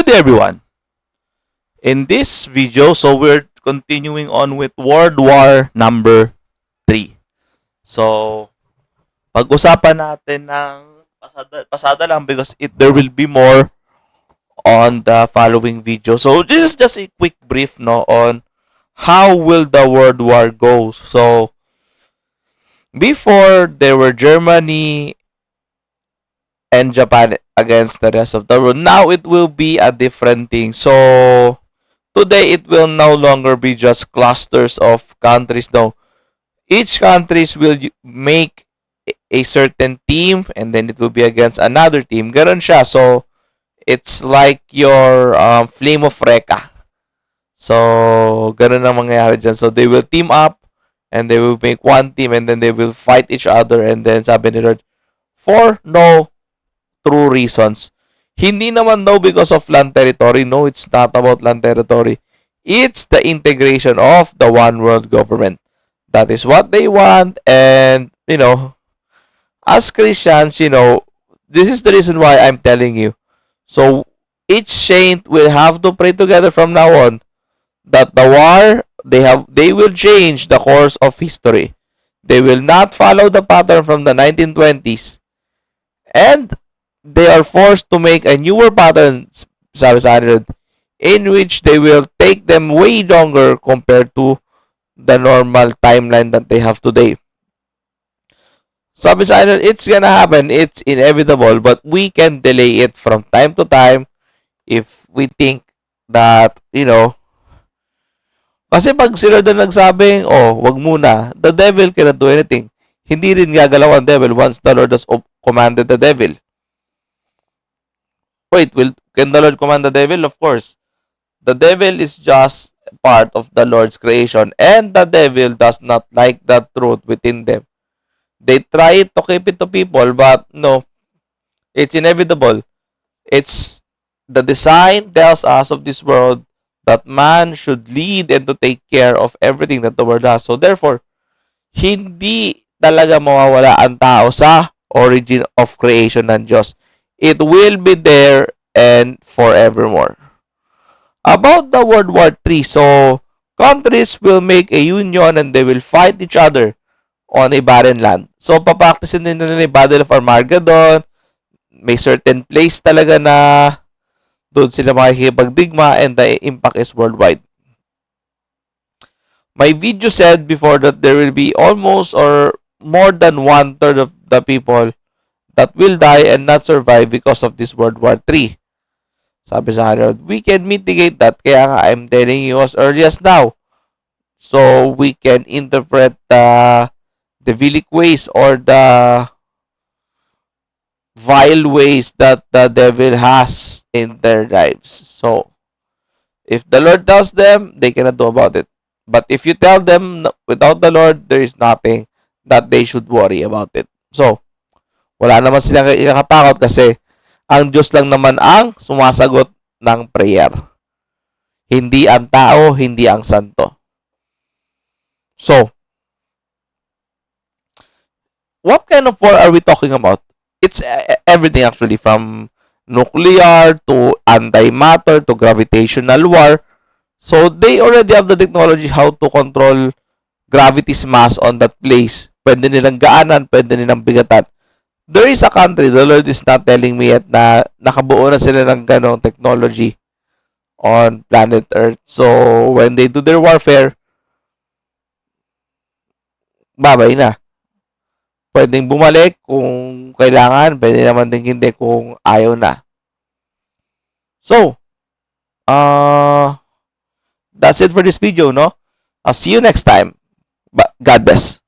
Good day, everyone. In this video, we're continuing on with World War number 3. So, pag-usapan natin ng pasada lang because there will be more on the following video. So, this is just a quick brief on how will the World War go. So, before there were Germany and Japan against the rest of the world. Now it will be a different thing. So, today it will no longer be just clusters of countries. No, each countries will make a certain team and then it will be against another team. Ganon siya. So, it's like your Flame of Recca. So, ganon ang mangyayari dyan. So, they will team up and they will make one team and then they will fight each other and then sabi ni Lord, for no true reasons. Hindi naman daw because of land territory. No, it's not about land territory. It's the integration of the one world government. That is what they want. And, as Christians, this is the reason why I'm telling you. So, each saint will have to pray together from now on that the war, they will change the course of history. They will not follow the pattern from the 1920s. And they are forced to make a newer pattern, sabi sa kanila, in which they will take them way longer compared to the normal timeline that they have today. Sabi sa kanila, it's gonna happen, it's inevitable, but we can delay it from time to time if we think that, kasi pag sila doon nagsabing, wag muna, the devil cannot do anything. Hindi rin gagalaw ang devil once the Lord has commanded the devil. Wait, can the Lord command the devil? Of course. The devil is just part of the Lord's creation and the devil does not like the truth within them. They try to keep it to people but no, it's inevitable. It's the design tells us of this world that man should lead and to take care of everything that the world has. So therefore, hindi talaga mawawala ang tao sa origin of creation ng Diyos. It will be there and forevermore. About the World War III, so countries will make a union and they will fight each other on a barren land. So papaktisin din nila yung Battle of Armageddon. May certain place talaga na doon sila makikipagdigma and the impact is worldwide. My video said before that there will be almost or more than 1/3 of the people that will die and not survive because of this World War III. Sabi sa kanila, we can mitigate that. Kaya nga, I'm telling you as early as now. So, we can interpret the devilic ways or the vile ways that the devil has in their lives. So, if the Lord tells them, they cannot do about it. But if you tell them without the Lord, there is nothing that they should worry about it. So, wala naman silang ikakatakot kasi ang Diyos lang naman ang sumasagot ng prayer. Hindi ang tao, hindi ang santo. So, what kind of war are we talking about? It's everything actually, from nuclear to antimatter to gravitational war. So, they already have the technology how to control gravity's mass on that place. Pwede nilang gaanan, pwede nilang bigatan. There is a country, the Lord is not telling me yet na nakabuo na sila ng ganong technology on planet Earth. So, when they do their warfare, babay na. Pwedeng bumalik kung kailangan, pwede naman din hindi kung ayaw na. So, that's it for this video, no? I'll see you next time. God bless.